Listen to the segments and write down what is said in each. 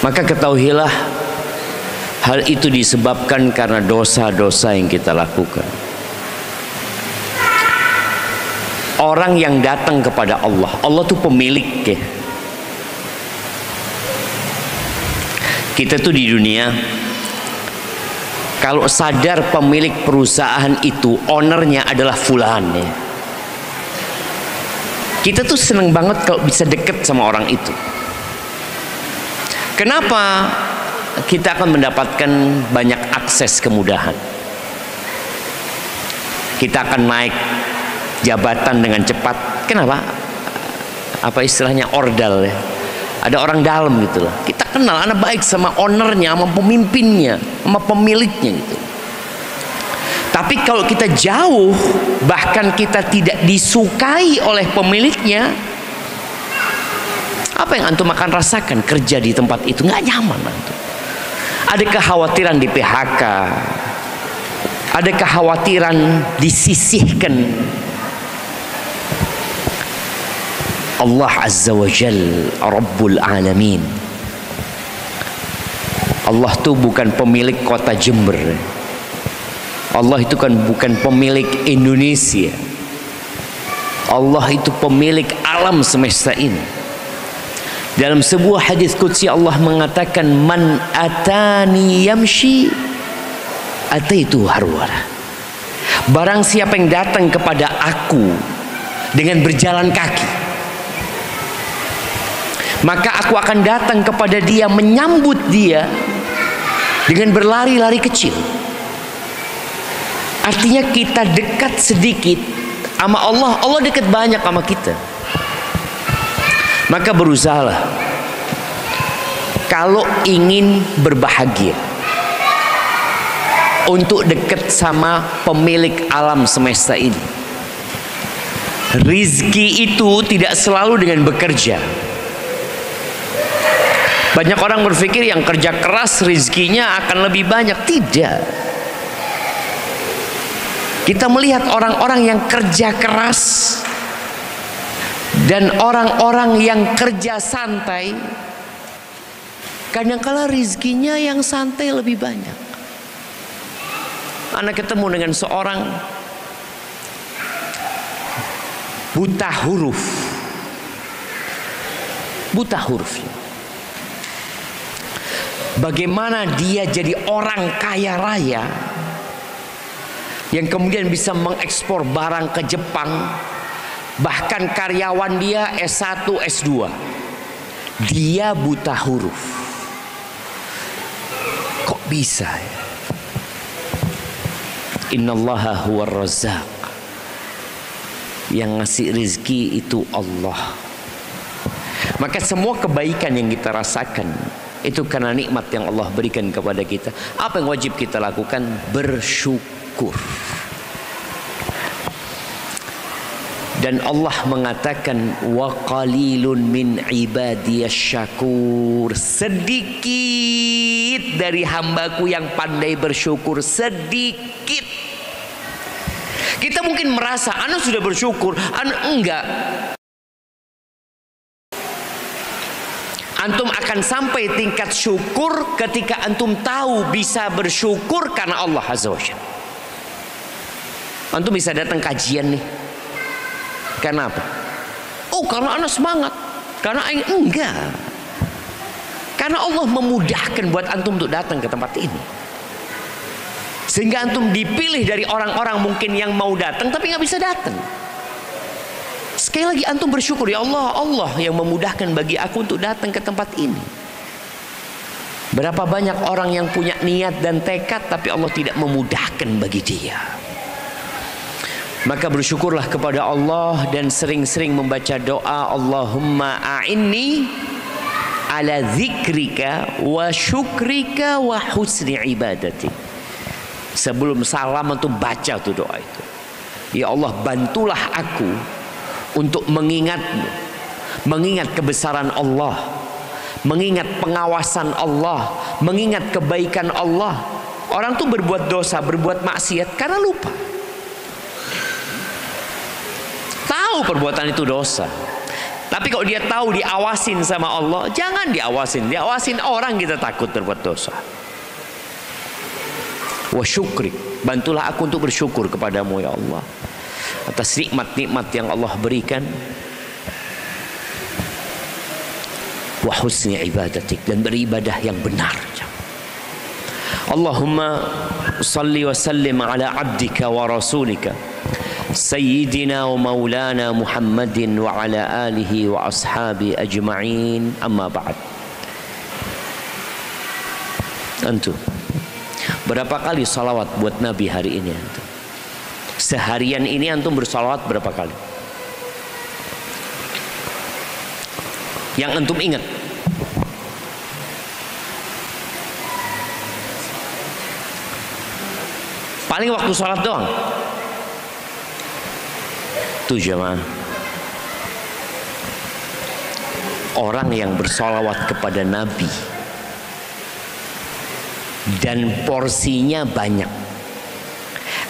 Maka ketahuilah hal itu disebabkan karena dosa-dosa yang kita lakukan. Orang yang datang kepada Allah, Allah tuh pemilik ya. Kita tuh di dunia, kalau sadar pemilik perusahaan itu, ownernya adalah fulan ya, kita tuh seneng banget kalau bisa deket sama orang itu. Kenapa? Kita akan mendapatkan banyak akses kemudahan. Kita akan naik jabatan dengan cepat. Kenapa? Apa istilahnya, ordal ya. Ada orang dalam gitu lah. Kita kenal, anak baik sama ownernya, sama pemimpinnya, sama pemiliknya gitu. Tapi kalau kita jauh, bahkan kita tidak disukai oleh pemiliknya, apa yang antum akan rasakan kerja di tempat itu? Nggak nyaman antum. Ada kekhawatiran di PHK, ada kekhawatiran disisihkan. Allah Azza wa Jal Rabbul Alamin, Allah tuh bukan pemilik kota Jember. Allah itu kan bukan pemilik Indonesia. Allah itu pemilik alam semesta ini. Dalam sebuah hadis qudsi Allah mengatakan, man atani yamshi ataitu harwala. Barang siapa yang datang kepada aku dengan berjalan kaki, maka aku akan datang kepada dia, menyambut dia dengan berlari-lari kecil. Artinya kita dekat sedikit sama Allah, Allah dekat banyak sama kita. Maka berusahalah kalau ingin berbahagia untuk dekat sama pemilik alam semesta ini. Rizki itu tidak selalu dengan bekerja. Banyak orang berpikir yang kerja keras rizkinya akan lebih banyak. Tidak. Kita melihat orang-orang yang kerja keras dan orang-orang yang kerja santai, kadang-kala rizkinya yang santai lebih banyak. Anak ketemu dengan seorang buta huruf. Buta hurufnya. Bagaimana dia jadi orang kaya raya yang kemudian bisa mengekspor barang ke Jepang, bahkan karyawan dia S1, S2. Dia buta huruf. Kok bisa ya? Innallaha huwar razzaq. Yang ngasih rizki itu Allah. Maka semua kebaikan yang kita rasakan itu karena nikmat yang Allah berikan kepada kita. Apa yang wajib kita lakukan? Bersyukur. Dan Allah mengatakan, wa qalilun min ibadiyas syakur. Sedikit dari hambaku yang pandai bersyukur. Sedikit. Kita mungkin merasa ana sudah bersyukur, ana enggak. Antum akan sampai tingkat syukur ketika antum tahu bisa bersyukur karena Allah Azza wa Jalla. Antum bisa datang kajian nih. Karena apa? Oh, karena anak semangat. Karena enggak. Karena Allah memudahkan buat antum untuk datang ke tempat ini. Sehingga antum dipilih dari orang-orang mungkin yang mau datang tapi nggak bisa datang. Sekali lagi antum bersyukur, ya Allah, Allah yang memudahkan bagi aku untuk datang ke tempat ini. Berapa banyak orang yang punya niat dan tekad tapi Allah tidak memudahkan bagi dia. Maka bersyukurlah kepada Allah dan sering-sering membaca doa, Allahumma a'inni ala dzikrika wa syukrika wa husni ibadati. Sebelum salam itu baca tuh doa itu. Ya Allah, bantulah aku untuk mengingatmu, mengingat kebesaran Allah, mengingat pengawasan Allah, mengingat kebaikan Allah. Orang tuh berbuat dosa, berbuat maksiat karena lupa. Tahu perbuatan itu dosa, Tapi kalau dia tahu diawasin sama Allah, jangan diawasin. Diawasin orang kita takut berbuat dosa. Wa syukrik, bantulah aku untuk bersyukur kepadamu ya Allah atas nikmat-nikmat yang Allah berikan. Wa husni ibadatik, dan beribadah yang benar. Allahumma salli wa sallim ala abdika wa rasulika Sayyidina wa maulana Muhammadin wa ala alihi wa ashabi ajma'in, amma ba'd. Antum berapa kali salawat buat Nabi hari ini antum? Seharian ini antum bersalawat berapa kali? Yang antum ingat? Paling waktu salat doang. Tuh jemaah, orang yang bersalawat kepada Nabi dan porsinya banyak,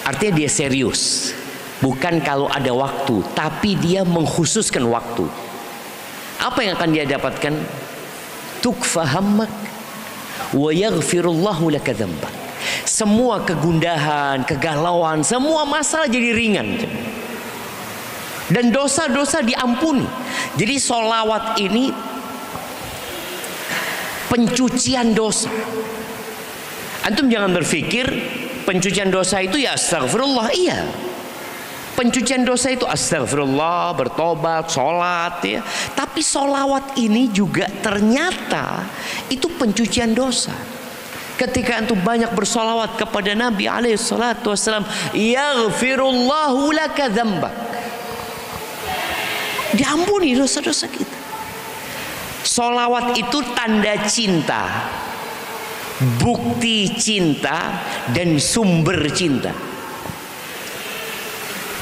artinya dia serius. Bukan kalau ada waktu, tapi dia mengkhususkan waktu. Apa yang akan dia dapatkan? Tukfa hammak wa yaghfirullahu laka dzambak. Semua kegundahan, kegalauan, semua masalah jadi ringan. Dan dosa-dosa diampuni. Jadi sholawat ini pencucian dosa. Antum jangan berpikir pencucian dosa itu ya astagfirullah. Iya, pencucian dosa itu astagfirullah, bertobat, sholat ya. Tapi sholawat ini juga ternyata itu pencucian dosa. Ketika antum banyak bersolawat kepada Nabi alaihi salatu wassalam, yaghfirullahu laka dzambak, diampuni dosa-dosa kita. Solawat itu tanda cinta, bukti cinta, dan sumber cinta.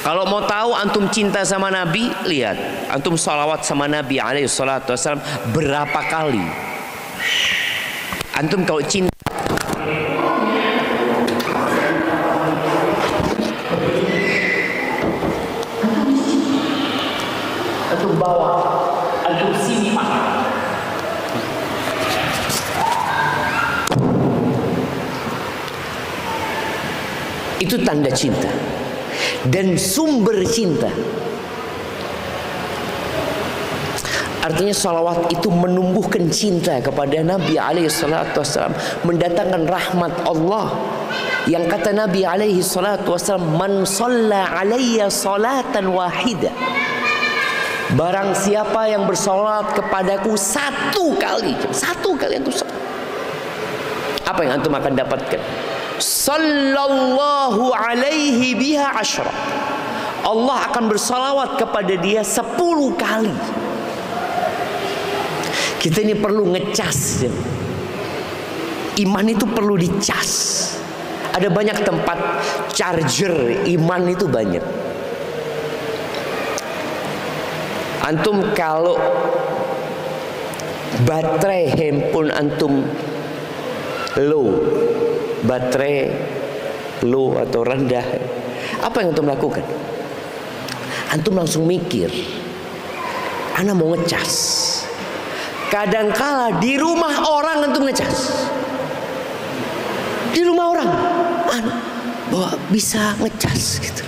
Kalau mau tahu antum cinta sama Nabi, lihat antum solawat sama Nabi alaihi salatu wassalam berapa kali. Antum kalau cinta, antum bawa, antum simpan. Itu tanda cinta dan sumber cinta. Artinya salawat itu menumbuhkan cinta kepada Nabi alaihi salatu wassalam, mendatangkan rahmat Allah. Yang kata Nabi alaihi salatu wassalam, man shalla alayya salatan wahidah, barang siapa yang bersolat kepadaku satu kali antum sholat, apa yang antum akan dapatkan? Sallallahu alaihi biha asyra, Allah akan bersalawat kepada dia 10 kali. Kita ini perlu ngecas. Iman itu perlu dicas. Ada banyak tempat charger iman itu banyak. Antum kalau baterai handphone antum low, baterai low atau rendah, apa yang antum lakukan? Antum langsung mikir, ana mau ngecas. Kadangkala di rumah orang antum ngecas, di rumah orang bahwa bisa ngecas gitu,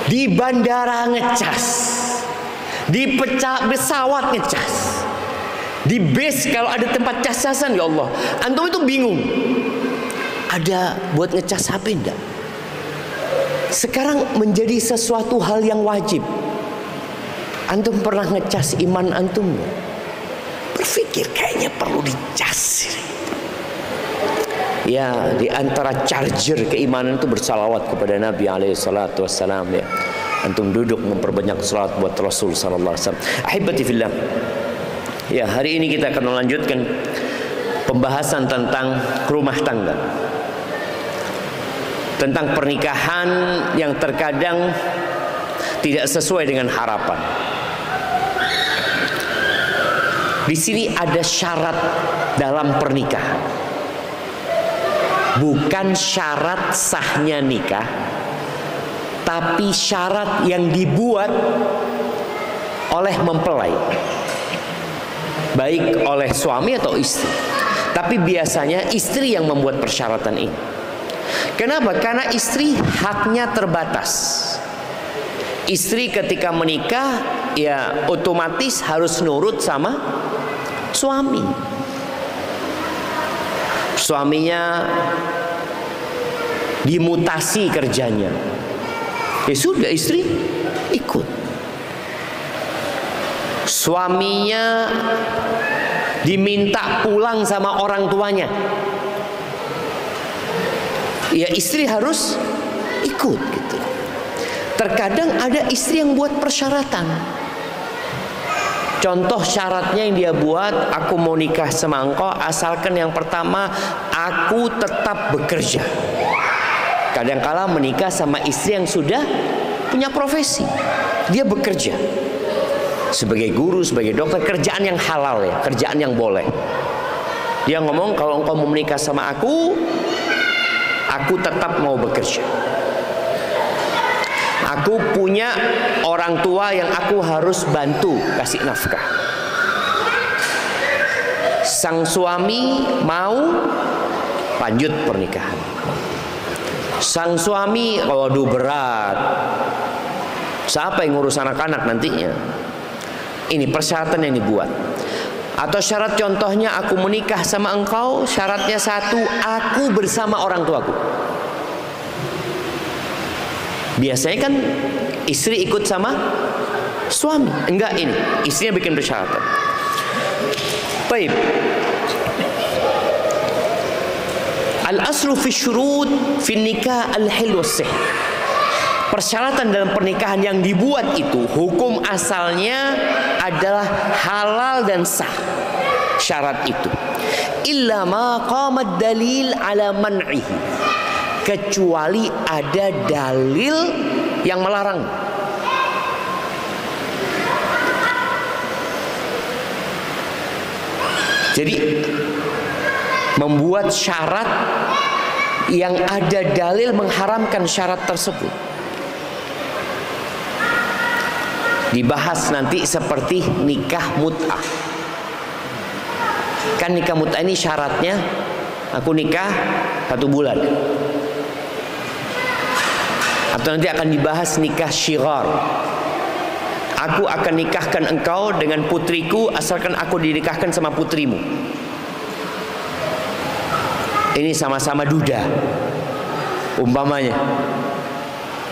di bandara ngecas, di pesawat ngecas, di bis kalau ada tempat cas-casan. Ya Allah, antum itu bingung, ada buat ngecas HP enggak? Sekarang menjadi sesuatu hal yang wajib. Antum pernah ngecas iman antum? Berpikir kayaknya perlu dicas. Ya, di antara charger keimanan itu bersalawat kepada Nabi alaihi salatu wassalam ya. Antum duduk memperbanyak salawat buat Rasul sallallahu alaihi wasallam. Ahibati fillah. Ya, hari ini kita akan melanjutkan pembahasan tentang rumah tangga. Tentang pernikahan yang terkadang tidak sesuai dengan harapan. Di sini ada syarat dalam pernikahan, bukan syarat sahnya nikah, tapi syarat yang dibuat oleh mempelai, baik oleh suami atau istri. Tapi biasanya istri yang membuat persyaratan ini. Kenapa? Karena istri haknya terbatas. Istri ketika menikah ya otomatis harus nurut sama suami. Suaminya dimutasi kerjanya, ya sudah istri ikut. Suaminya diminta pulang sama orang tuanya, ya istri harus ikut gitu. Terkadang ada istri yang buat persyaratan. Contoh syaratnya yang dia buat, aku mau nikah sama engkau asalkan yang pertama aku tetap bekerja. Kadangkala menikah sama istri yang sudah punya profesi, dia bekerja sebagai guru, sebagai dokter, kerjaan yang halal ya, kerjaan yang boleh. Dia ngomong kalau engkau mau menikah sama aku tetap mau bekerja. Aku punya orang tua yang aku harus bantu kasih nafkah. Sang suami mau, lanjut pernikahan. Sang suami, waduh berat, siapa yang ngurus anak-anak nantinya? Ini persyaratan yang dibuat. Atau syarat contohnya, aku menikah sama engkau, syaratnya satu, aku bersama orang tuaku. Biasanya kan istri ikut sama suami. Enggak, ini istrinya bikin persyaratan. Baik. Al-aslu fi syurut fi nikah al-hil was-sih. Persyaratan dalam pernikahan yang dibuat itu hukum asalnya adalah halal dan sah. Syarat itu illa ma qama dalil ala man'ihi, kecuali ada dalil yang melarang. Jadi membuat syarat yang ada dalil mengharamkan syarat tersebut. Dibahas nanti seperti nikah mut'ah. Kan nikah mut'ah ini syaratnya aku nikah 1 bulan. Atau nanti akan dibahas nikah syighar. Aku akan nikahkan engkau dengan putriku asalkan aku dinikahkan sama putrimu. Ini sama-sama duda, umpamanya.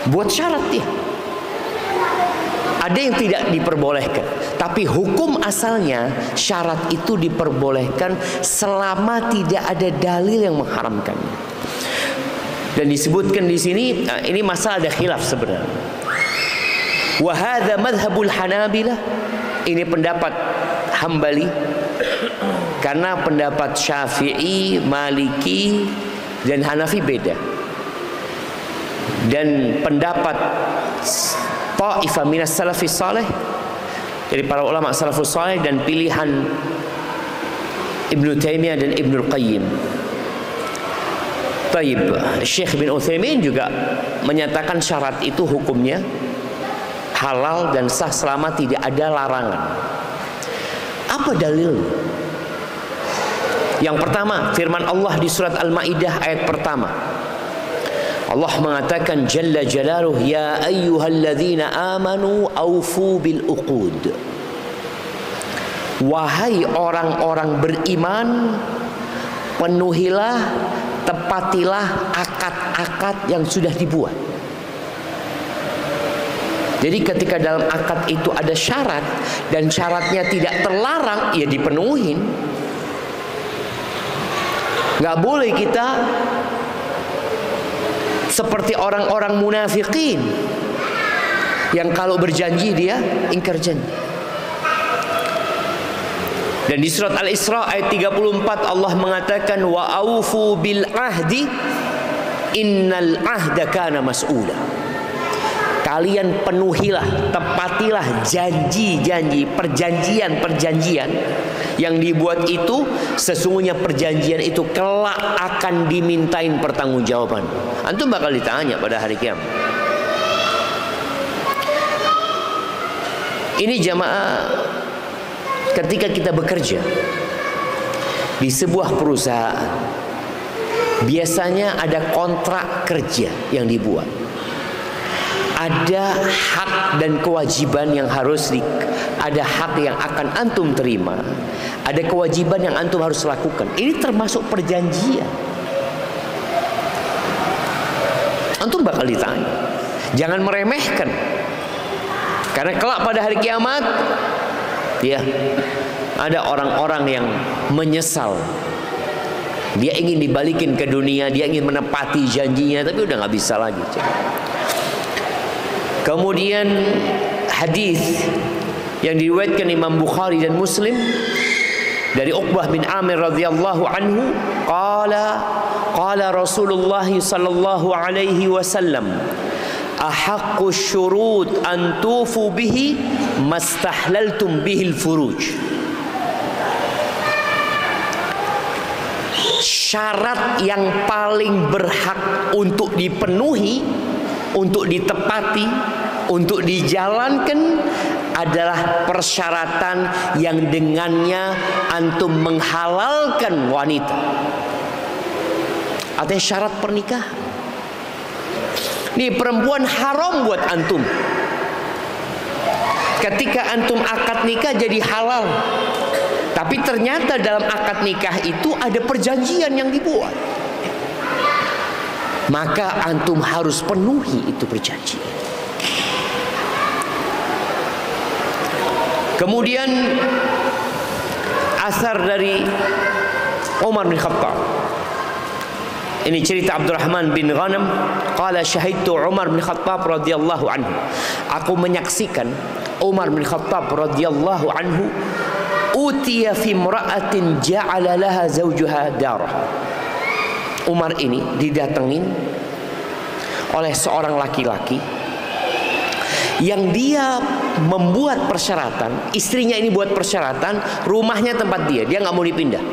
Buat syarat dia. Ada yang tidak diperbolehkan, tapi hukum asalnya syarat itu diperbolehkan selama tidak ada dalil yang mengharamkannya. Dan disebutkan di sini, ini masalah ada khilaf sebenarnya. Wa hadza madhhabul Hanabilah, ini pendapat Hambali, karena pendapat Syafi'i, Maliki dan Hanafi beda. Dan pendapat Ta'ifah minas salafis saleh, dari para ulama salafus saleh, dan pilihan Ibnu Taimiyah dan Ibnu Qayyim. Taib, Syekh bin Utsaimin juga menyatakan syarat itu hukumnya halal dan sah selama tidak ada larangan. Apa dalil? Yang pertama, firman Allah di surat Al-Maidah ayat pertama. Allah mengatakan Jalla Jalaluh, ya ayyuhalladzina amanu aufu bil uqud. Wahai orang-orang beriman, penuhilah, tepatilah akad-akad yang sudah dibuat. Jadi ketika dalam akad itu ada syarat dan syaratnya tidak terlarang, ya dipenuhin. Nggak boleh kita seperti orang-orang munafikin yang kalau berjanji dia ingkar janji. Dan di surat Al-Isra ayat 34 Allah mengatakan wa aufu bil ahdi innal ahda kana mas'ula. Kalian penuhilah, tepatilah janji-janji, perjanjian-perjanjian yang dibuat itu. Sesungguhnya perjanjian itu kelak akan dimintain pertanggungjawaban. Antum bakal ditanya pada hari kiamat. Ini jamaah, ketika kita bekerja di sebuah perusahaan, biasanya ada kontrak kerja yang dibuat. Ada hak dan kewajiban yang ada hak yang akan antum terima, ada kewajiban yang antum harus lakukan. Ini termasuk perjanjian. Antum bakal ditanya. Jangan meremehkan. Karena kelak pada hari kiamat, ya, ada orang-orang yang menyesal. Dia ingin dibalikin ke dunia, dia ingin menepati janjinya, tapi udah nggak bisa lagi. Kemudian hadis yang diriwayatkan Imam Bukhari dan Muslim dari Uqbah bin Amir radhiyallahu anhu, qala Rasulullah sallallahu alaihi wasallam, ahaqqu syurut an tufu bihi mastahlaltum bihil furuj. Syarat yang paling berhak untuk dipenuhi, untuk ditepati, untuk dijalankan adalah persyaratan yang dengannya antum menghalalkan wanita. Artinya syarat pernikahan. Nih, perempuan haram buat antum. Ketika antum akad nikah jadi halal. Tapi ternyata dalam akad nikah itu ada perjanjian yang dibuat. Maka antum harus penuhi itu perjanjian. Kemudian asar dari Umar bin Khattab. Ini cerita Abdurrahman bin Ghanam. Qala syahidtu Umar bin Khattab radhiyallahu anhu. Aku menyaksikan Umar bin Khattab radhiyallahu anhu utiya fi imra'atin ja'ala laha zawjuha darah. Umar ini didatengin oleh seorang laki-laki yang dia membuat persyaratan, istrinya ini buat persyaratan, rumahnya tempat dia nggak mau dipindah.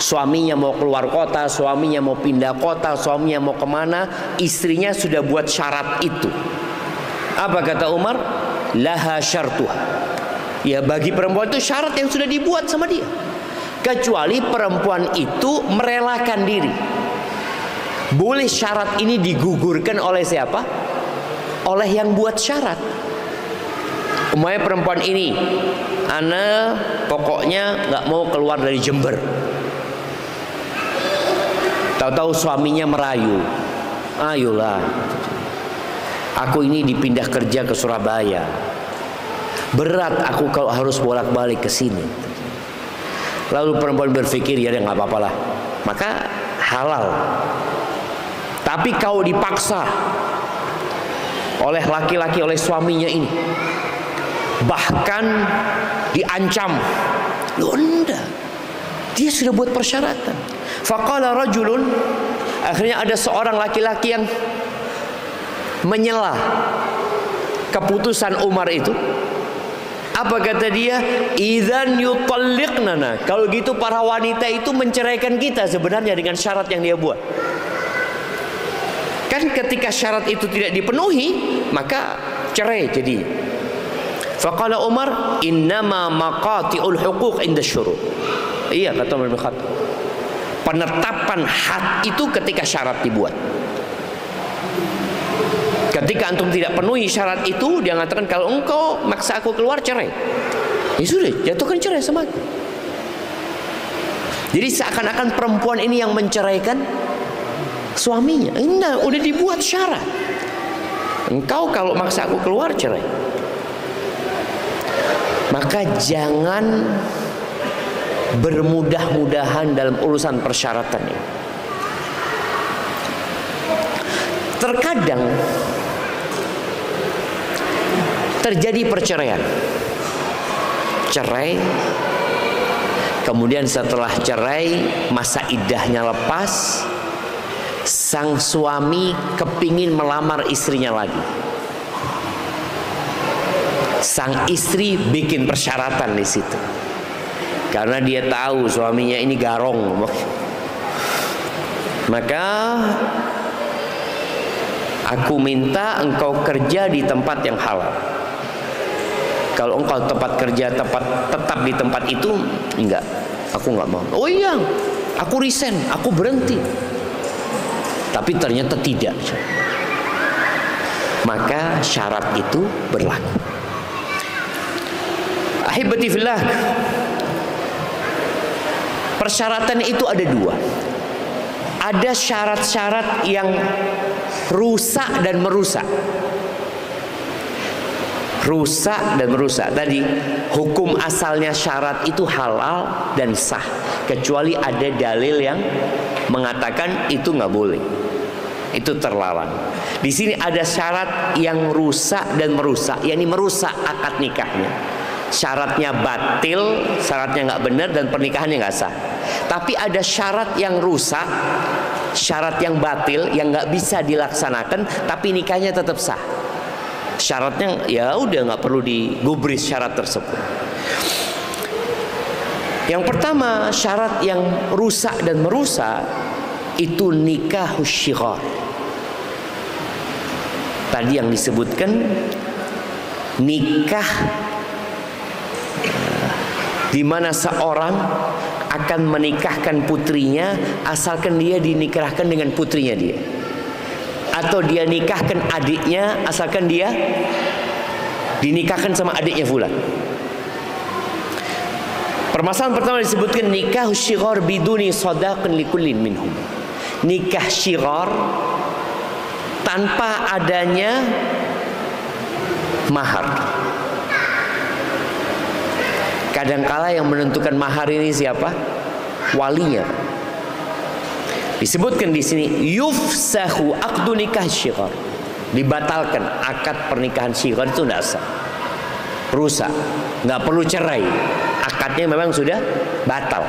Suaminya mau keluar kota, suaminya mau pindah kota, suaminya mau kemana, istrinya sudah buat syarat itu. Apa kata Umar? Laha syartuha. Ya, bagi perempuan itu syarat yang sudah dibuat sama dia. Kecuali perempuan itu merelakan diri. Boleh syarat ini digugurkan oleh siapa? Oleh yang buat syarat. Umpamanya perempuan ini, ana pokoknya nggak mau keluar dari Jember. Tahu-tahu suaminya merayu, ayolah, aku ini dipindah kerja ke Surabaya. Berat aku kalau harus bolak-balik ke sini. Lalu perempuan berpikir, ya nggak apa-apalah, maka halal. Tapi kalau dipaksa oleh laki-laki, oleh suaminya ini, bahkan diancam, loh enggak, dia sudah buat persyaratan. Faqala rajulun, akhirnya ada seorang laki-laki yang menyela keputusan Umar itu. Apa kata dia? Idzan yutalliqnana. Kalau gitu para wanita itu menceraikan kita sebenarnya dengan syarat yang dia buat. Kan ketika syarat itu tidak dipenuhi, maka cerai jadi. Faqala Umar, innama maqati'ul huquq inda syurut. Iya, kata Umar bin Khattab. Penetapan hak itu ketika syarat dibuat. Ketika antum tidak penuhi syarat itu, dia mengatakan kalau engkau maksa aku keluar, cerai. Ya sudah, jatuhkan cerai sama aku. Jadi seakan-akan perempuan ini yang menceraikan suaminya. Enggak, udah dibuat syarat. Engkau kalau maksa aku keluar, cerai. Maka jangan bermudah-mudahan dalam urusan persyaratan ini. Terkadang terjadi perceraian, cerai, kemudian setelah cerai masa iddahnya lepas, sang suami kepingin melamar istrinya lagi. Sang istri bikin persyaratan di situ, karena dia tahu suaminya ini garong. Maka aku minta engkau kerja di tempat yang halal. Kalau engkau tempat kerja tetap di tempat itu, enggak, aku enggak mau. Oh iya, aku resign, aku berhenti. Tapi ternyata tidak. Maka syarat itu berlaku. Ahibati fillah, persyaratan itu ada dua. Ada syarat-syarat yang rusak dan merusak. Rusak dan merusak. Tadi hukum asalnya syarat itu halal dan sah, kecuali ada dalil yang mengatakan itu nggak boleh, itu terlarang. Di sini ada syarat yang rusak dan merusak, yakni merusak akad nikahnya. Syaratnya batil, syaratnya nggak benar dan pernikahannya nggak sah. Tapi ada syarat yang rusak, syarat yang batil yang nggak bisa dilaksanakan, tapi nikahnya tetap sah. Syaratnya ya udah nggak perlu digubris syarat tersebut. Yang pertama, syarat yang rusak dan merusak itu nikahus syighar. Tadi yang disebutkan nikah di mana seorang akan menikahkan putrinya asalkan dia dinikahkan dengan putrinya dia, atau dia nikahkan adiknya asalkan dia dinikahkan sama adiknya fulan. Permasalahan pertama disebutkan nikah syighar biduni sadaqin likullin minhum. Nikah syighar tanpa adanya mahar. Kadangkala yang menentukan mahar ini siapa? Walinya. Disebutkan di sini yufsahu aqdu nikah syighar. Dibatalkan akad pernikahan syighar itu tidak sah. Rusak, nggak perlu cerai. Akadnya memang sudah batal.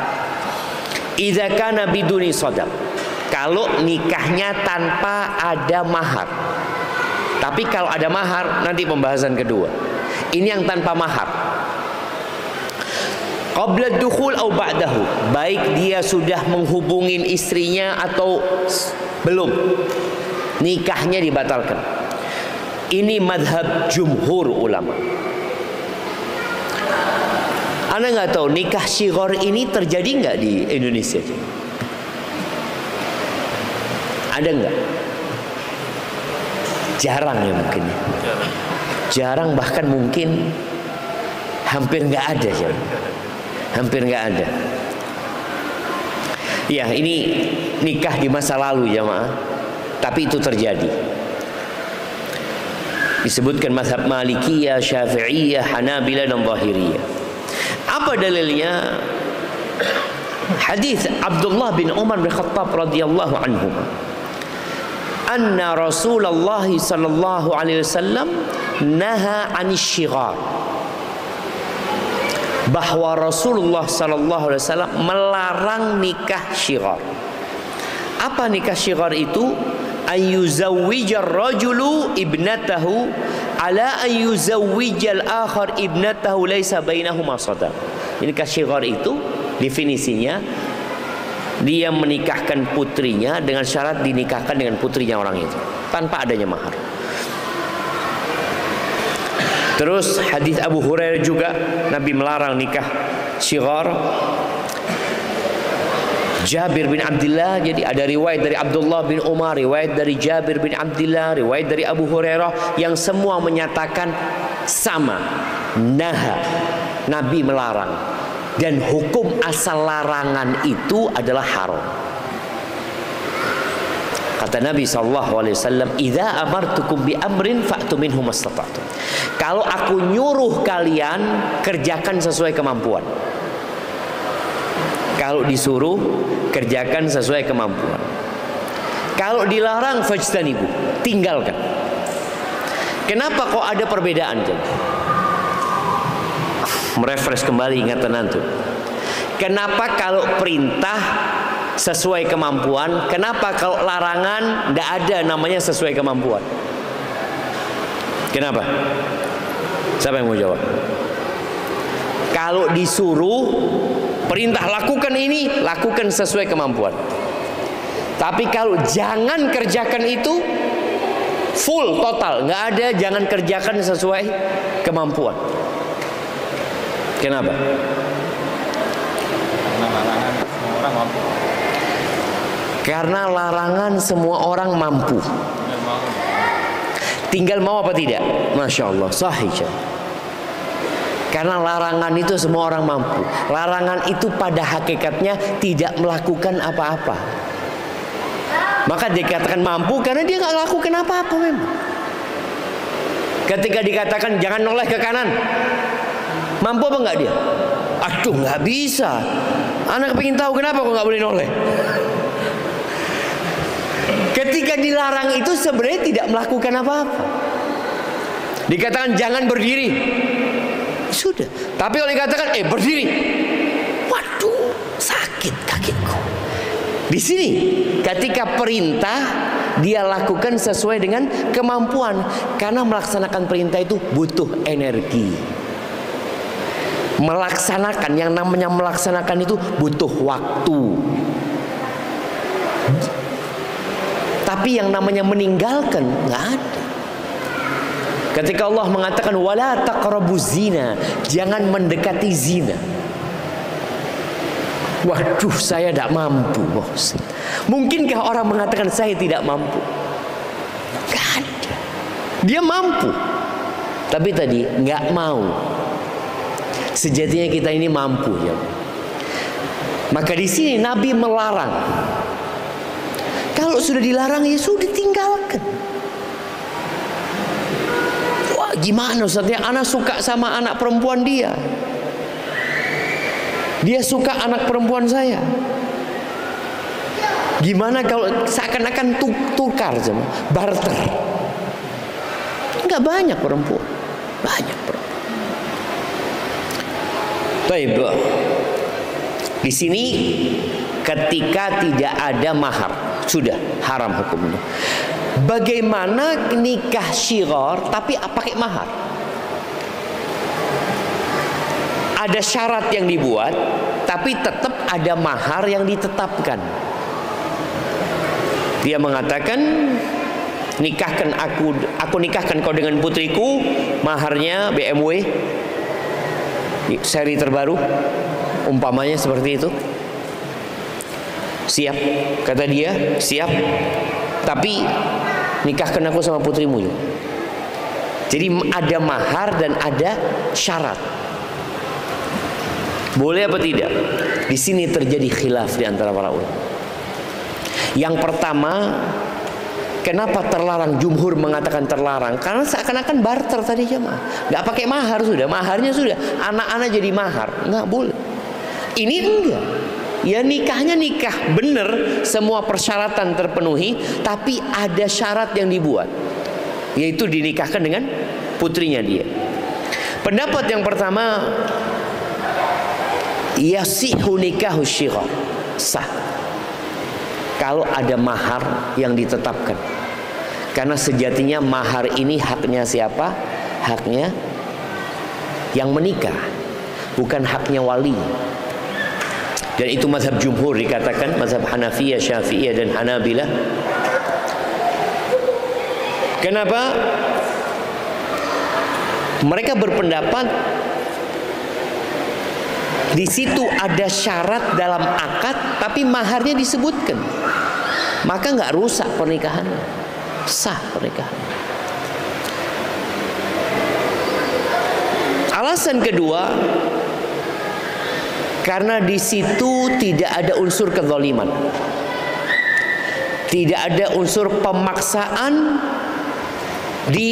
Idza kana biduni sadaq. Kalau nikahnya tanpa ada mahar. Tapi kalau ada mahar nanti pembahasan kedua. Ini yang tanpa mahar. Qabla dukhul au ba'dahu, baik dia sudah menghubungin istrinya atau belum, nikahnya dibatalkan. Ini madhab jumhur ulama. Anda nggak tahu nikah syighar ini terjadi nggak di Indonesia? Ada nggak? Jarang ya mungkin. Jarang, bahkan mungkin hampir nggak ada ya. Hampir nggak ada. Ya, ini nikah di masa lalu jamaah, tapi itu terjadi. Disebutkan mazhab Malikiyah, Syafi'iyah, Hanabilah dan Zahiriyah. Apa dalilnya? Hadis Abdullah bin Umar bin Khattab radhiyallahu anhu. Anna Rasulullah sallallahu alaihi wasallam naha 'anil syighar. Bahwa Rasulullah sallallahu alaihi wasallam melarang nikah syighar. Apa nikah syighar itu? Ayyuzawwijar rajulu ibnatahu ala ayyuzawwijal akhar ibnatahu laisa bainahuma sadaq. Nikah syighar itu definisinya dia menikahkan putrinya dengan syarat dinikahkan dengan putrinya orang itu tanpa adanya mahar. Terus hadis Abu Hurairah juga Nabi melarang nikah syighar. Jabir bin Abdullah, jadi ada riwayat dari Abdullah bin Umar, riwayat dari Jabir bin Abdullah, riwayat dari Abu Hurairah yang semua menyatakan sama, naha, Nabi melarang, dan hukum asal larangan itu adalah haram. Kata Nabi SAW, "Idza amartukum bi amrin fa'tu minhu mastata'tum." Kalau aku nyuruh kalian, kerjakan sesuai kemampuan. Kalau disuruh, kerjakan sesuai kemampuan. Kalau dilarang, fajtanibu, tinggalkan. Kenapa kok ada perbedaan? Merefresh kembali ingatan antum. Kenapa kalau perintah sesuai kemampuan, kenapa kalau larangan tidak ada namanya sesuai kemampuan? Kenapa? Siapa yang mau jawab? Kalau disuruh perintah lakukan ini, lakukan sesuai kemampuan. Tapi kalau jangan kerjakan itu, full total, nggak ada jangan kerjakan sesuai kemampuan. Kenapa? Karena larangan semua orang mampu. Tinggal mau apa tidak? Masya Allah, sahih. Karena larangan itu semua orang mampu. Larangan itu pada hakikatnya tidak melakukan apa-apa. Maka dikatakan mampu karena dia nggak lakukan apa-apa memang. Ketika dikatakan jangan noleh ke kanan, mampu apa nggak dia? Aduh, nggak bisa. Anak pengen tahu kenapa kok nggak boleh noleh. Ketika dilarang itu sebenarnya tidak melakukan apa-apa. Dikatakan jangan berdiri, sudah. Tapi kalau dikatakan berdiri, waduh, sakit kakiku. Di sini ketika perintah dia lakukan sesuai dengan kemampuan, karena melaksanakan perintah itu butuh energi. Melaksanakan, yang namanya melaksanakan itu butuh waktu. Tapi yang namanya meninggalkan nggak ada. Ketika Allah mengatakan wala taqrabuz zina, jangan mendekati zina. Waduh, saya tidak mampu, bos. Mungkinkah orang mengatakan saya tidak mampu? Gak ada. Dia mampu, tapi tadi nggak mau. Sejatinya kita ini mampu, ya. Maka di sini Nabi melarang. Kalau sudah dilarang ya sudah tinggalkan. Wah, gimana Ustaznya? Anak suka sama anak perempuan dia. Dia suka anak perempuan saya. Gimana kalau seakan-akan tukar sama barter? Enggak banyak perempuan. Banyak perempuan. Baik, di sini ketika tidak ada mahar sudah haram hukumnya. Bagaimana nikah syighar tapi pakai mahar? Ada syarat yang dibuat, tapi tetap ada mahar yang ditetapkan. Dia mengatakan, nikahkan aku nikahkan kau dengan putriku, maharnya BMW seri terbaru, umpamanya seperti itu. Siap, kata dia, siap. Tapi nikahkan aku sama putrimu. Jadi ada mahar dan ada syarat. Boleh apa tidak? Di sini terjadi khilaf di antara para ulama. Yang pertama, kenapa terlarang? Jumhur mengatakan terlarang karena seakan-akan barter tadi jemaah. Nggak pakai mahar sudah, maharnya sudah. Anak-anak jadi mahar, nggak boleh. Ini enggak. Ya nikahnya nikah bener, semua persyaratan terpenuhi, tapi ada syarat yang dibuat, yaitu dinikahkan dengan putrinya dia. Pendapat yang pertama, yasihu nikahu syighar, sah kalau ada mahar yang ditetapkan. Karena sejatinya mahar ini haknya siapa? Haknya yang menikah, bukan haknya wali. Dan itu mazhab jumhur dikatakan, mazhab Hanafiyah, Syafi'iyah dan Hanabilah. Kenapa? Mereka berpendapat di situ ada syarat dalam akad, tapi maharnya disebutkan, maka nggak rusak pernikahan, sah pernikahan. Alasan kedua, karena di situ tidak ada unsur kezaliman, tidak ada unsur pemaksaan di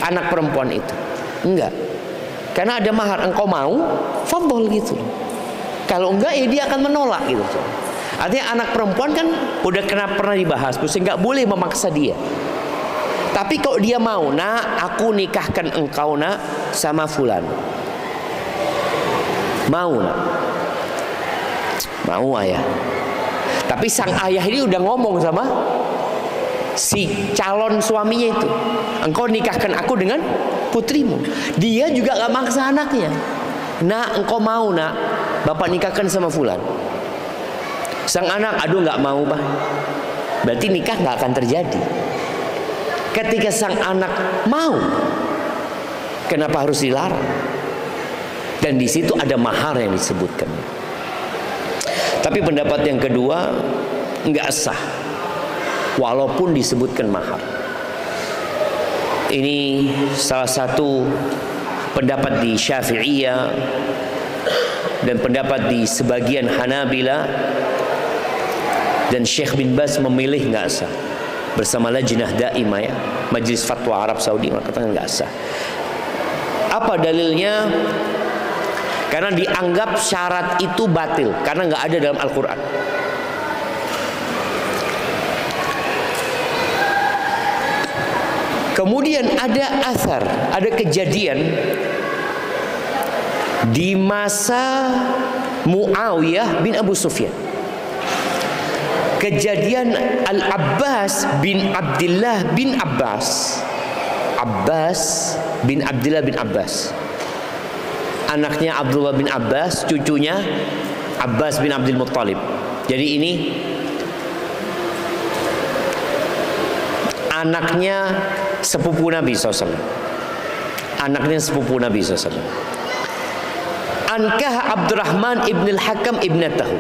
anak perempuan itu, enggak. Karena ada mahar, engkau mau, fadhol gitu. Kalau enggak ya dia akan menolak gitu. Artinya anak perempuan kan udah pernah dibahas, sehingga nggak boleh memaksa dia. Tapi kalau dia mau, nak, aku nikahkan engkau nak sama fulan. Mau nak? Mau ayah. Tapi sang ayah ini udah ngomong sama si calon suaminya itu, engkau nikahkan aku dengan putrimu. Dia juga gak maksa anaknya. Nak, engkau mau nak, bapak nikahkan sama fulan. Sang anak, aduh gak mau pak. Berarti nikah gak akan terjadi. Ketika sang anak mau, kenapa harus dilarang? Dan di situ ada mahar yang disebutkan. Tapi pendapat yang kedua nggak sah, walaupun disebutkan mahar. Ini salah satu pendapat di Syafi'iyah dan pendapat di sebagian Hanabila, dan Syekh bin Baz memilih nggak sah bersama Lajnah Daimah, ya, Majelis Fatwa Arab Saudi, mengatakan nggak sah. Apa dalilnya? Karena dianggap syarat itu batil karena nggak ada dalam Al-Quran. Kemudian ada asar, ada kejadian di masa Muawiyah bin Abu Sufyan. Kejadian Al-Abbas bin Abdullah bin Abbas. Abbas bin Abdullah bin Abbas, anaknya Abdullah bin Abbas, cucunya Abbas bin Abdul Muttalib. Jadi ini anaknya sepupu Nabi SAW. Anaknya sepupu Nabi SAW. Ankah Abdurrahman ibn al-Hakam ibnatahu.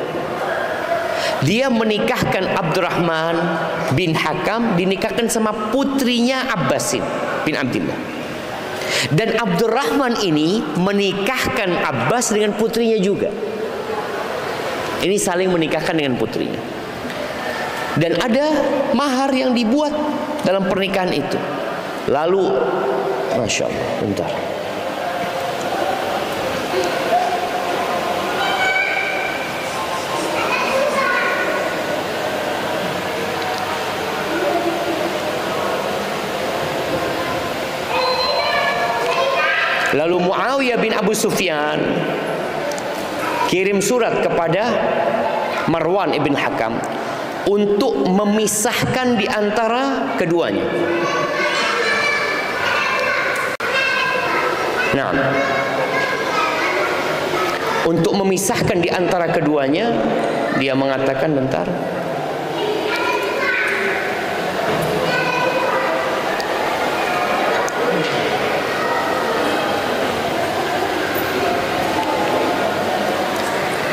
Dia menikahkan Abdurrahman bin Hakam, dinikahkan sama putrinya Abbasin bin Abdullah. Dan Abdurrahman ini menikahkan Abbas dengan putrinya juga. Ini saling menikahkan dengan putrinya. Dan ada mahar yang dibuat dalam pernikahan itu. Lalu, Masya Allah, bentar. Lalu Muawiyah bin Abu Sufyan kirim surat kepada Marwan ibn Hakam untuk memisahkan di antara keduanya. Nah, untuk memisahkan di antara keduanya, dia mengatakan, bentar.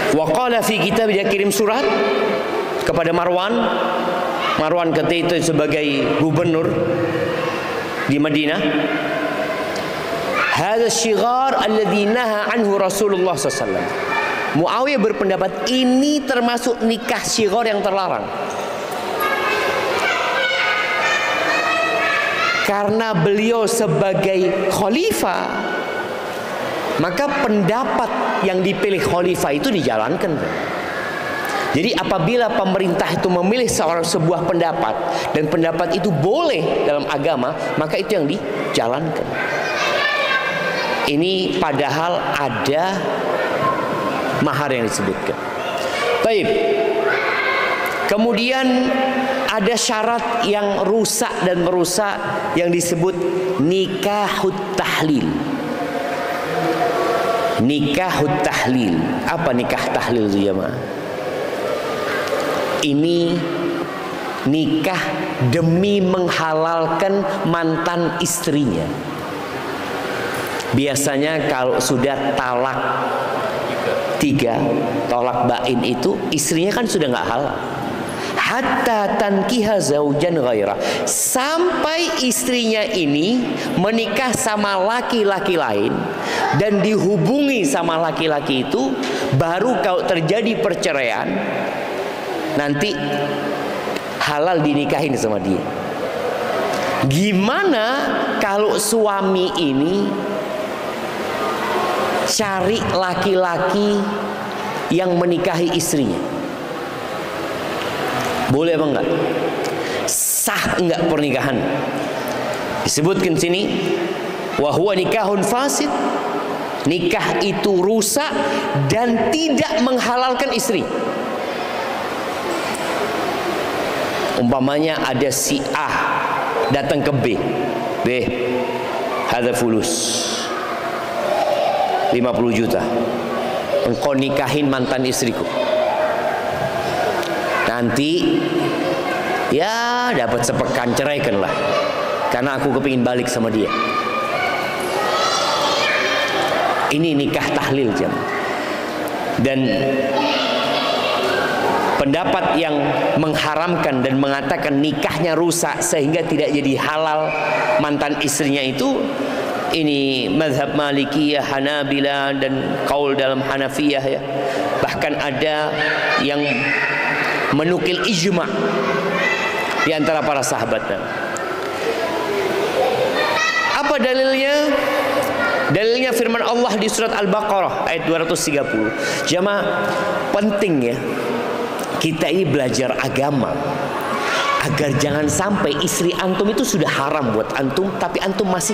Waqala fi kitab, dia kirim surat kepada Marwan. Marwan ketika itu sebagai gubernur di Madinah. Hadza syighar alladzi naha anhu Rasulullah sallallahu alaihi wasallam. Muawiyah berpendapat ini termasuk nikah syighar yang terlarang. Karena beliau sebagai khalifah, maka pendapat yang dipilih khalifah itu dijalankan. Jadi apabila pemerintah itu memilih sebuah pendapat dan pendapat itu boleh dalam agama, maka itu yang dijalankan. Ini padahal ada mahar yang disebutkan. Baik. Kemudian ada syarat yang rusak dan merusak yang disebut nikahut tahlil. Nikahut tahlil. Apa nikah tahlil itu, jemaah? Ini nikah demi menghalalkan mantan istrinya. Biasanya kalau sudah talak 3, tolak bain itu, istrinya kan sudah nggak halal. Hatta tankiha zaujan ghairah, sampai istrinya ini menikah sama laki-laki lain dan dihubungi sama laki-laki itu, baru kalau terjadi perceraian nanti halal dinikahin sama dia. Gimana kalau suami ini cari laki-laki yang menikahi istrinya? Boleh apa enggak? Sah enggak pernikahan? Disebutkan sini, wa huwa nikahun fasid. Nikah itu rusak dan tidak menghalalkan istri. Umpamanya ada si A datang ke B, hadza fulus 50 juta, engkau nikahin mantan istriku. Nanti ya dapat sepekan, ceraikan lah, karena aku kepingin balik sama dia. Ini nikah tahlil jemaah. Dan pendapat yang mengharamkan dan mengatakan nikahnya rusak sehingga tidak jadi halal mantan istrinya itu, ini mazhab Malikiyah, Hanabilah, dan kaul dalam Hanafiyah ya. Bahkan ada yang menukil ijma' di antara para sahabat. Apa dalilnya? Dalilnya firman Allah di surat Al-Baqarah ayat 230. Jamaah, penting ya kita ini belajar agama agar jangan sampai istri antum itu sudah haram buat antum, tapi antum masih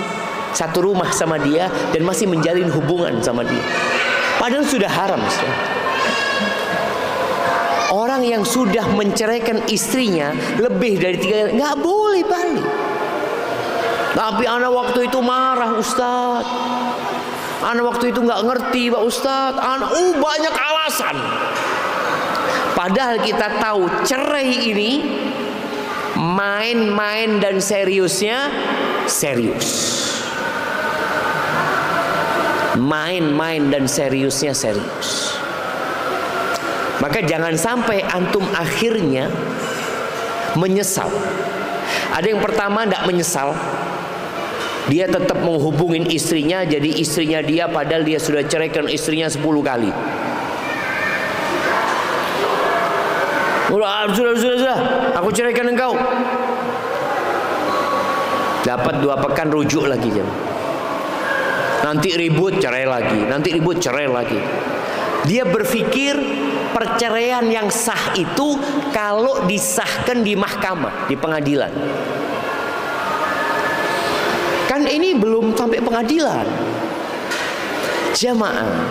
satu rumah sama dia dan masih menjalin hubungan sama dia, padahal sudah haram. Orang yang sudah menceraikan istrinya lebih dari 3 kali nggak boleh balik. Tapi anak waktu itu marah Ustadz, anak waktu itu nggak ngerti Pak Ustadz, anak banyak alasan. Padahal kita tahu cerai ini main-main dan seriusnya serius. Main-main dan seriusnya serius. Maka jangan sampai antum akhirnya menyesal. Ada yang pertama tidak menyesal, dia tetap menghubungin istrinya, jadi istrinya dia padahal dia sudah ceraikan istrinya 10 kali. Sudah, aku ceraikan engkau. Dapat 2 pekan rujuk lagi jam. Nanti ribut cerai lagi, nanti ribut cerai lagi. Dia berpikir perceraian yang sah itu kalau disahkan di mahkamah, di pengadilan. Kan ini belum sampai pengadilan. Jamaah,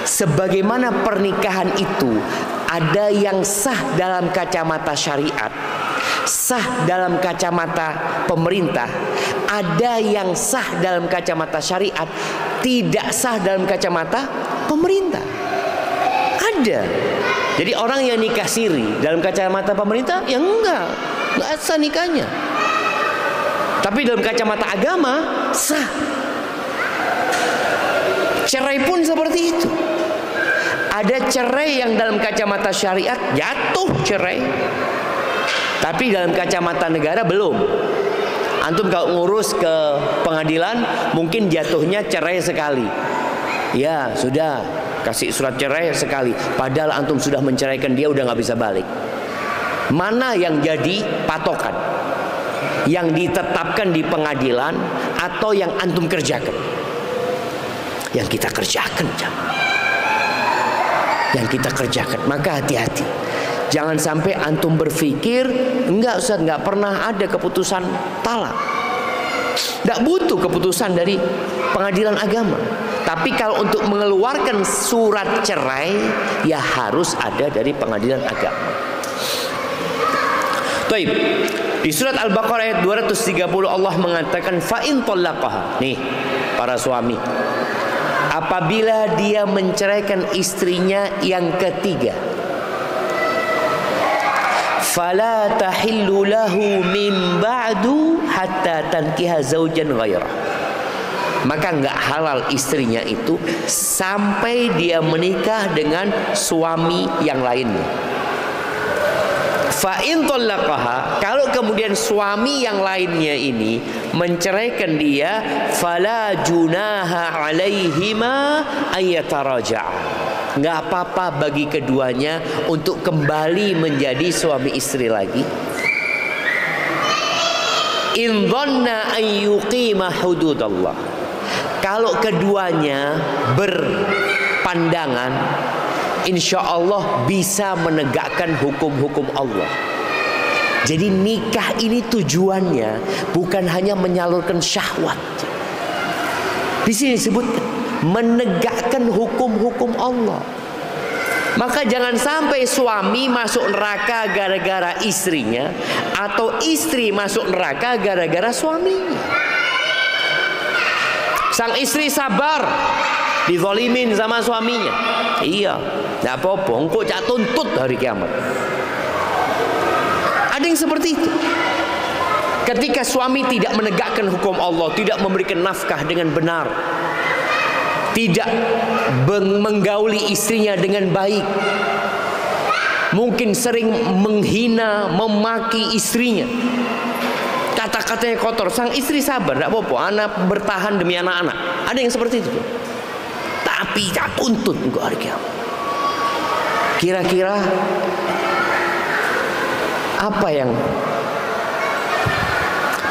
sebagaimana pernikahan itu ada yang sah dalam kacamata syariat, sah dalam kacamata pemerintah, ada yang sah dalam kacamata syariat, tidak sah dalam kacamata pemerintah. Ada. Jadi orang yang nikah siri dalam kacamata pemerintah, ya enggak sah nikahnya. Tapi dalam kacamata agama sah. Cerai pun seperti itu. Ada cerai yang dalam kacamata syariat jatuh cerai, tapi dalam kacamata negara belum. Antum kalau ngurus ke pengadilan mungkin jatuhnya cerai sekali. Ya sudah, kasih surat cerai sekali. Padahal antum sudah menceraikan dia, udah nggak bisa balik. Mana yang jadi patokan? Yang ditetapkan di pengadilan atau yang antum kerjakan? Yang kita kerjakan, jamaah. Yang kita kerjakan. Maka hati-hati. Jangan sampai antum berpikir, enggak Ustaz, enggak pernah ada keputusan talak. Enggak butuh keputusan dari pengadilan agama. Tapi kalau untuk mengeluarkan surat cerai, ya harus ada dari pengadilan agama. Baik. Di surat Al-Baqarah ayat 230 Allah mengatakan fa in talaqaha. Nih, para suami, apabila dia menceraikan istrinya yang ketiga, fala tahillu lahu min ba'du hatta tankiha zaujan ghairah. Maka enggak halal istrinya itu sampai dia menikah dengan suami yang lainnya. Fa in talaqaha, kalau kemudian suami yang lainnya ini menceraikan dia, fala junaha alaihima ayataraja'a. Enggak apa-apa bagi keduanya untuk kembali menjadi suami istri lagi. In dhanna an yuqima hududallah. Kalau keduanya berpandangan, insya Allah bisa menegakkan hukum-hukum Allah. Jadi nikah ini tujuannya bukan hanya menyalurkan syahwat. Di sini disebutkan menegakkan hukum-hukum Allah. Maka jangan sampai suami masuk neraka gara-gara istrinya, atau istri masuk neraka gara-gara suaminya. Sang istri sabar dizalimin sama suaminya, iya, tidak apa-apa, engkau cak tuntut hari kiamat. Ada yang seperti itu. Ketika suami tidak menegakkan hukum Allah, tidak memberikan nafkah dengan benar, tidak menggauli istrinya dengan baik, mungkin sering menghina, memaki istrinya, kata-katanya kotor. Sang istri sabar, tidak apa-apa, anak bertahan demi anak-anak. Ada yang seperti itu. Tapi tak tuntut engkau hari kiamat. Kira-kira apa yang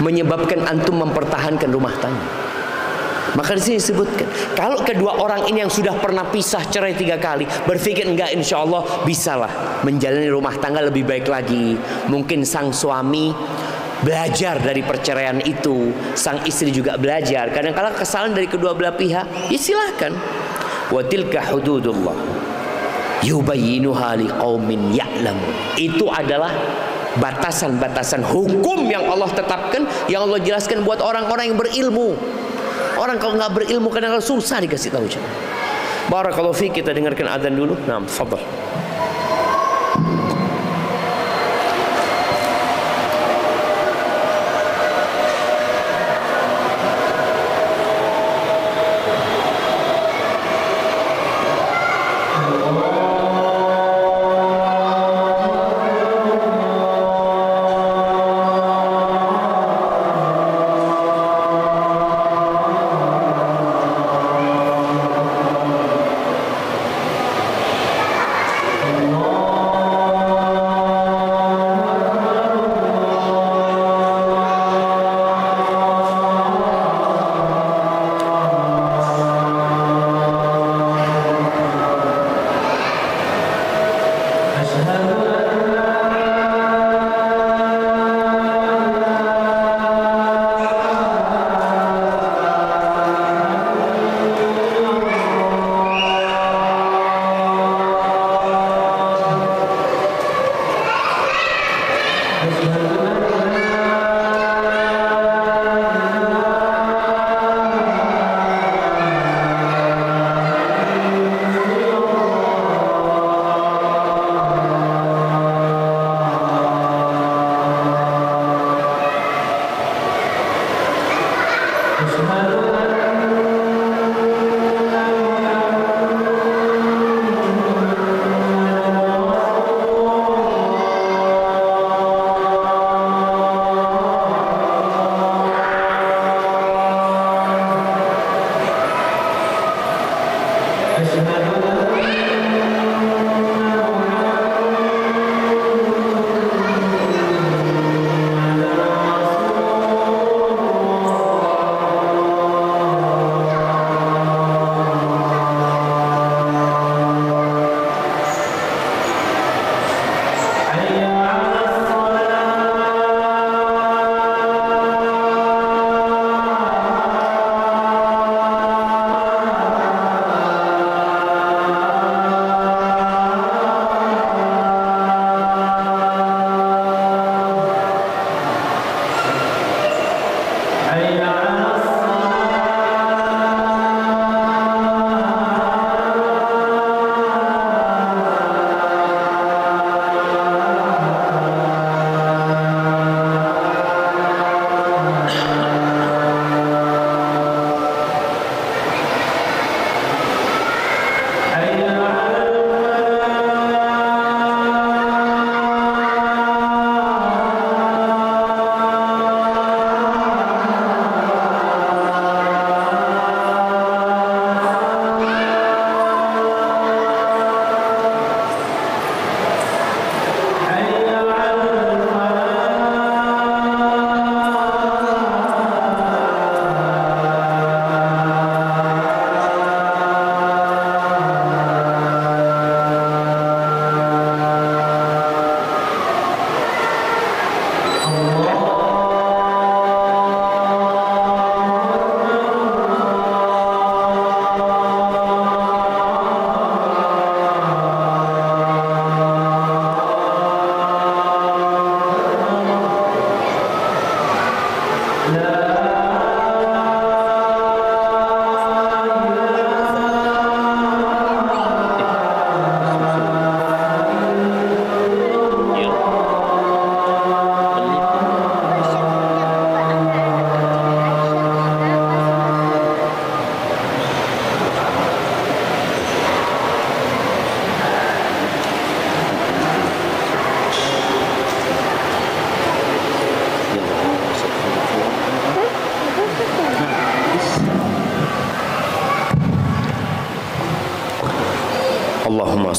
menyebabkan antum mempertahankan rumah tangga? Maka di sini disebutkan, kalau kedua orang ini yang sudah pernah pisah cerai 3 kali berpikir enggak, insya Allah bisalah menjalani rumah tangga lebih baik lagi. Mungkin sang suami belajar dari perceraian itu, sang istri juga belajar. Kadang-kadang kesalahan dari kedua belah pihak, ya silahkan. Wa tilka hududullah yubayyinuha liqaumin ya'lamun. Itu adalah batasan-batasan hukum yang Allah tetapkan, yang Allah jelaskan buat orang-orang yang berilmu. Orang kalau nggak berilmu kadang-kadang susah dikasih tahu. Barakallahu fiik, kita dengarkan azan dulu. Naam, tafadhal.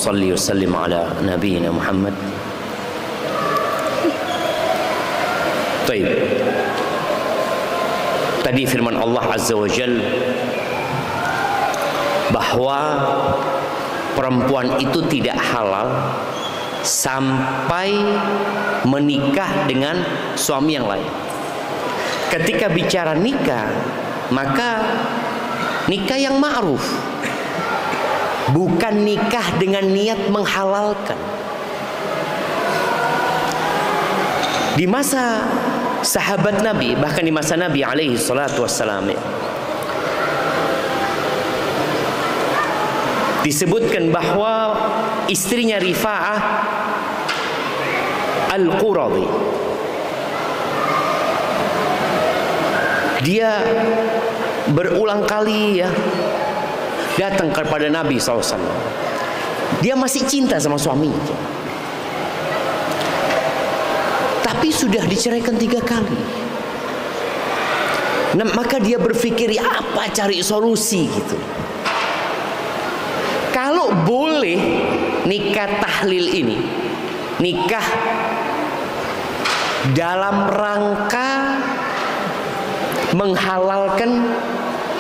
salli wa sallim ala nabiyyina Muhammad. Baik. Tadi firman Allah Azza wa Jalla bahwa perempuan itu tidak halal sampai menikah dengan suami yang lain. Ketika bicara nikah, maka nikah yang ma'ruf, bukan nikah dengan niat menghalalkan. Di masa sahabat Nabi, bahkan di masa Nabi alaihi salatu wassalam, disebutkan bahwa istrinya Rifa'ah Al-Quradi, dia berulang kali datang kepada Nabi SAW. Dia masih cinta sama suaminya, tapi sudah diceraikan 3 kali. Nah, maka dia berpikir apa cari solusi gitu. Kalau boleh nikah tahlil ini, nikah dalam rangka menghalalkan,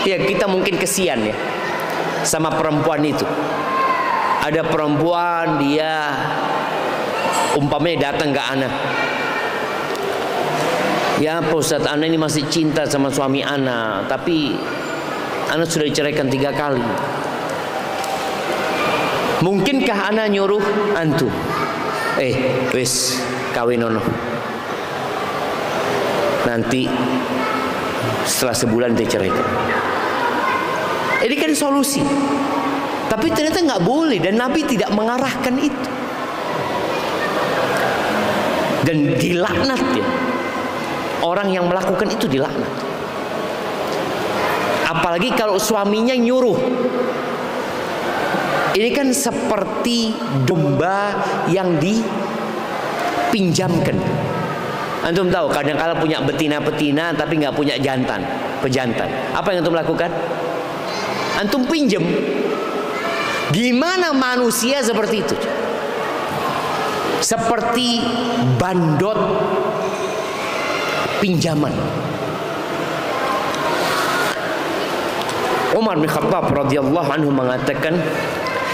ya kita mungkin kesian ya sama perempuan itu. Ada perempuan dia umpamanya datang ke anak, ya Pak Ustadz, anak ini masih cinta sama suami anak, tapi anak sudah diceraikan 3 kali. Mungkinkah anak nyuruh antum, wis kawin ono, nanti setelah sebulan diceraikan? Ini kan solusi. Tapi ternyata nggak boleh, dan Nabi tidak mengarahkan itu. Dan dilaknat ya, orang yang melakukan itu dilaknat. Apalagi kalau suaminya nyuruh. Ini kan seperti domba yang dipinjamkan. Antum tahu kadang-kala punya betina-betina tapi nggak punya pejantan. Apa yang antum lakukan? Antum pinjam. Gimana manusia seperti itu? Seperti bandot pinjaman. Umar bin Khattab radhiyallahu anhu mengatakan,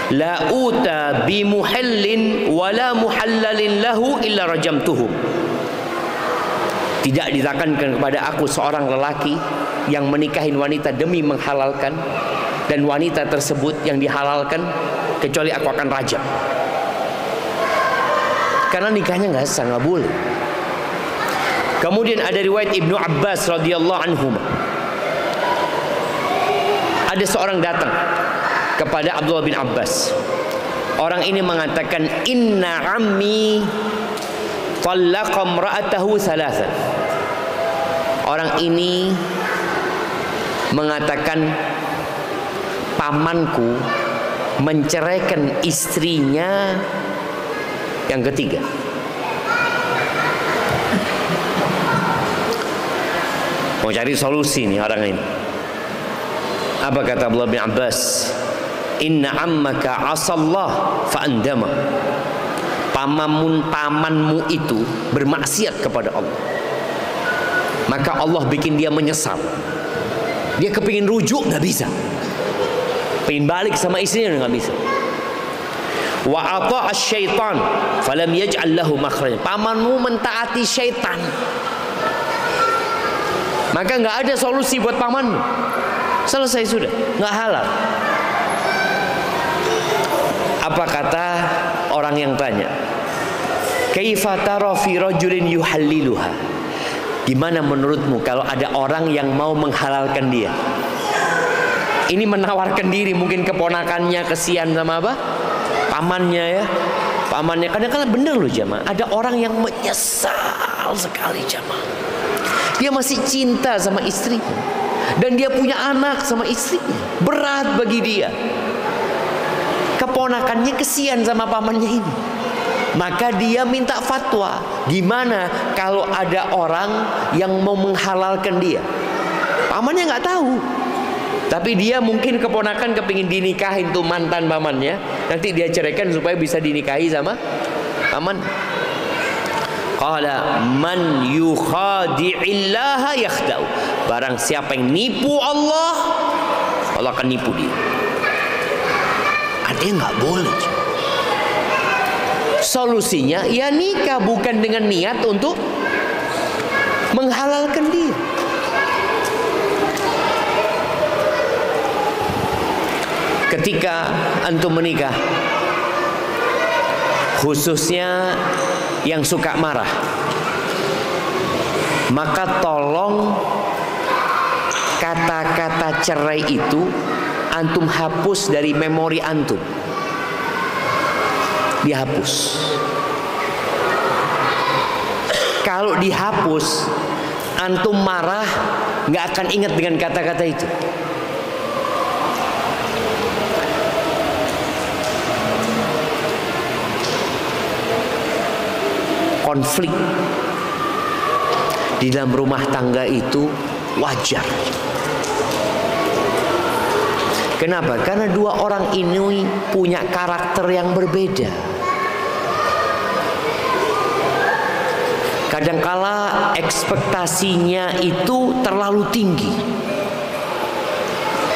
la uta bi muhallin wala muhallalin lahu illa rajamtuhum. Tidak ditekankan kepada aku seorang lelaki yang menikahin wanita demi menghalalkan, dan wanita tersebut yang dihalalkan, kecuali aku akan rajam. Karena nikahnya nggak sah, nggak boleh. Kemudian ada riwayat Ibnu Abbas radhiyallahu anhu. Ada seorang datang kepada Abdullah bin Abbas. Orang ini mengatakan, inna ammi talaqa imra'atahu thalathan. Orang ini mengatakan, pamanku menceraikan istrinya yang ketiga. Mau cari solusi nih orang ini. Apa kata Abdullah bin Abbas? Inna ammaka asallah fa'andama. Pamanmu itu bermaksiat kepada Allah, maka Allah bikin dia menyesal. Dia kepingin rujuk, nggak bisa. Pengen balik sama istrinya, nggak bisa. Wa ata'a syaitan falam yaj'al lahu makhrajan. Pamanmu mentaati syaitan, maka nggak ada solusi buat pamanmu. Selesai sudah, nggak halal. Apa kata orang yang tanya? Kaifa tara fi rajulin yuhalliluha? Gimana menurutmu kalau ada orang yang mau menghalalkan dia? Ini menawarkan diri, mungkin keponakannya kesian sama apa? Pamannya ya. Pamannya kadang-kadang bener loh jamaah. Ada orang yang menyesal sekali jamaah. Dia masih cinta sama istrinya, dan dia punya anak sama istrinya. Berat bagi dia. Keponakannya kesian sama pamannya ini. Maka dia minta fatwa. Gimana kalau ada orang yang mau menghalalkan dia? Pamannya nggak tahu. Tapi dia mungkin keponakan kepingin dinikahin tuh mantan pamannya, nanti dia ceraikan supaya bisa dinikahi sama paman. Qala man yukhadi'illaha yakhda'u. Barang siapa yang nipu Allah, Allah akan nipu dia. Artinya nggak boleh. Solusinya ya nikah, bukan dengan niat untuk menghalalkan diri. Ketika antum menikah, khususnya yang suka marah, maka tolong kata-kata cerai itu antum hapus dari memori antum. Dihapus. Kalau dihapus, antum marah nggak akan ingat dengan kata-kata itu. Konflik di dalam rumah tangga itu wajar. Kenapa? Karena dua orang ini punya karakter yang berbeda. Kadangkala ekspektasinya itu terlalu tinggi.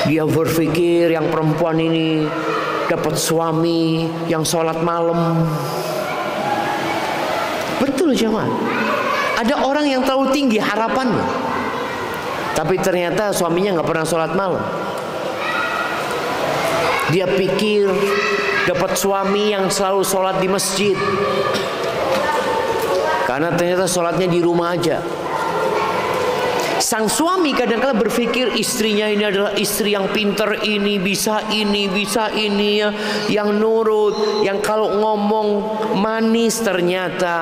Dia berpikir yang perempuan ini dapat suami yang sholat malam. Betul jemaah. Ada orang yang terlalu tinggi harapannya, tapi ternyata suaminya nggak pernah sholat malam. Dia pikir dapat suami yang selalu sholat di masjid, karena ternyata sholatnya di rumah aja. Sang suami kadang-kala berpikir istrinya ini adalah istri yang pinter, ini bisa ya, yang nurut, yang kalau ngomong manis ternyata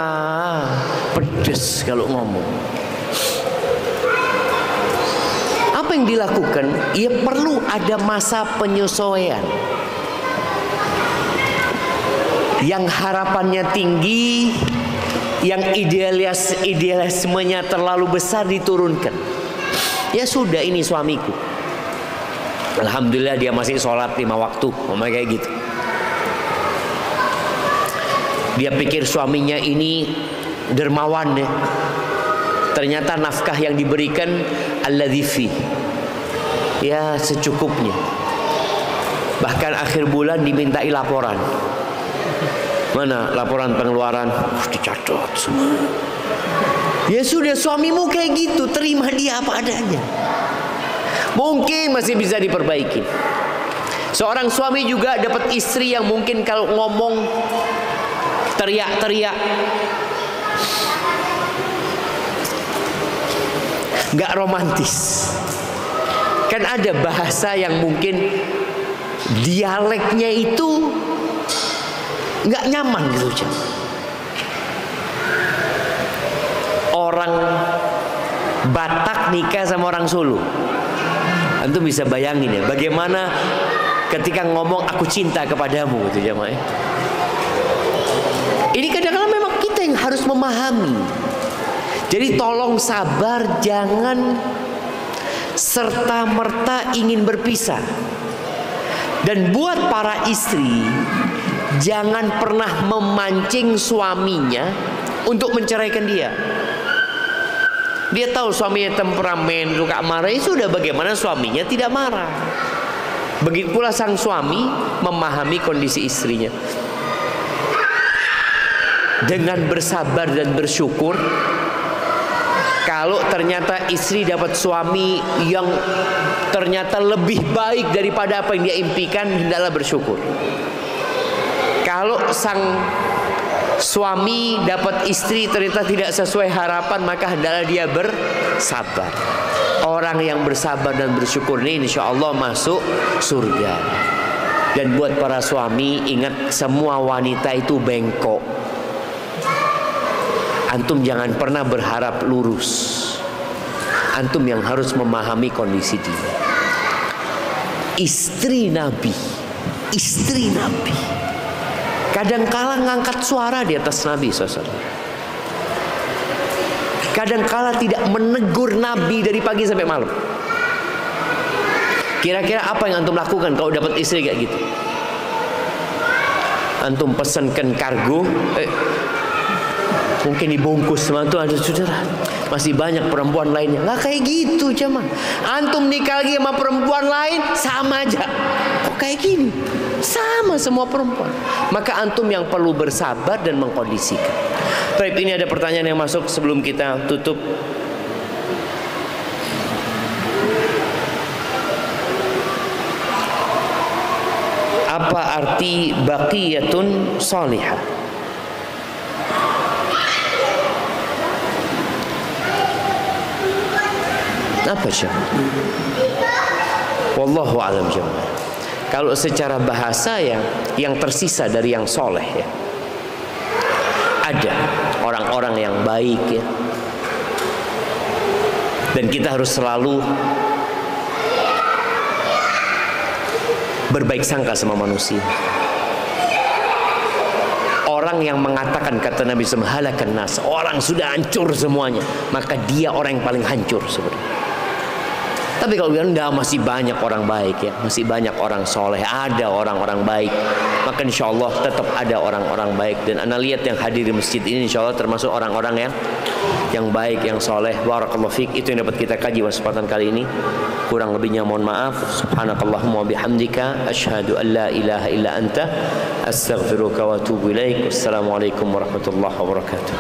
pedes kalau ngomong. Apa yang dilakukan? Ya perlu ada masa penyesuaian. Yang harapannya tinggi, yang idealismenya terlalu besar diturunkan. Ya sudah, ini suamiku, alhamdulillah dia masih sholat 5 waktu, ngomong kayak gitu. Dia pikir suaminya ini dermawan ya. Ternyata nafkah yang diberikan alladzi fi, ya secukupnya. Bahkan akhir bulan dimintai laporan. Mana laporan pengeluaran? Dicatat semua. Ya sudah, suamimu kayak gitu, terima dia apa adanya. Mungkin masih bisa diperbaiki. Seorang suami juga dapat istri yang mungkin kalau ngomong teriak-teriak, nggak romantis. Kan ada bahasa yang mungkin dialeknya itu nggak nyaman gitu. Orang Batak nikah sama orang Solo, antum bisa bayangin ya bagaimana ketika ngomong aku cinta kepadamu gitu jamaah. Ini kadang-kadang memang kita yang harus memahami. Jadi tolong sabar, jangan serta-merta ingin berpisah. Dan buat para istri, jangan pernah memancing suaminya untuk menceraikan dia. Dia tahu suaminya temperamen, suka marah, ya sudah, bagaimana suaminya tidak marah. Begitu pula sang suami memahami kondisi istrinya. Dengan bersabar dan bersyukur. Kalau ternyata istri dapat suami yang ternyata lebih baik daripada apa yang dia impikan, hendaklah bersyukur. Kalau sang suami dapat istri ternyata tidak sesuai harapan, maka hendaklah dia bersabar. Orang yang bersabar dan bersyukur ini insya Allah masuk surga. Dan buat para suami, ingat semua wanita itu bengkok. Antum jangan pernah berharap lurus. Antum yang harus memahami kondisi dia. Istri Nabi, kadang-kala ngangkat suara di atas Nabi SAW. Kadang-kala tidak menegur Nabi dari pagi sampai malam. Kira-kira apa yang antum lakukan kalau dapat istri kayak gitu? Antum pesankan kargo, mungkin dibungkus sama tuh, ada saudara, masih banyak perempuan lainnya. Nggak kayak gitu jemaah. Antum nikah lagi sama perempuan lain sama aja. Kok kayak gini? Sama semua perempuan. Maka antum yang perlu bersabar dan mengkondisikan. Baik, ini ada pertanyaan yang masuk sebelum kita tutup. Apa arti baqiyatun salihah? Apa sih? Wallahu a'lam jemaah. Kalau secara bahasa yang tersisa dari yang soleh ya, ada orang-orang yang baik ya, dan kita harus selalu berbaik sangka sama manusia. Orang yang mengatakan, kata Nabi SAW, halakan nas, orang sudah hancur semuanya, maka dia orang yang paling hancur sebenarnya. Tapi kalau bilang enggak, masih banyak orang baik ya, masih banyak orang soleh, ada orang-orang baik, maka insya Allah tetap ada orang-orang baik. Dan anda lihat yang hadir di masjid ini insya Allah termasuk orang-orang yang baik, yang soleh. Barakallahu fiik. Itu yang dapat kita kaji kesempatan kali ini. Kurang lebihnya mohon maaf. Subhanakallahumma wa bihamdika asyhadu an la ilaha illa anta astaghfiruka wa atubu ilaik. Wassalamualaikum warahmatullahi wabarakatuh.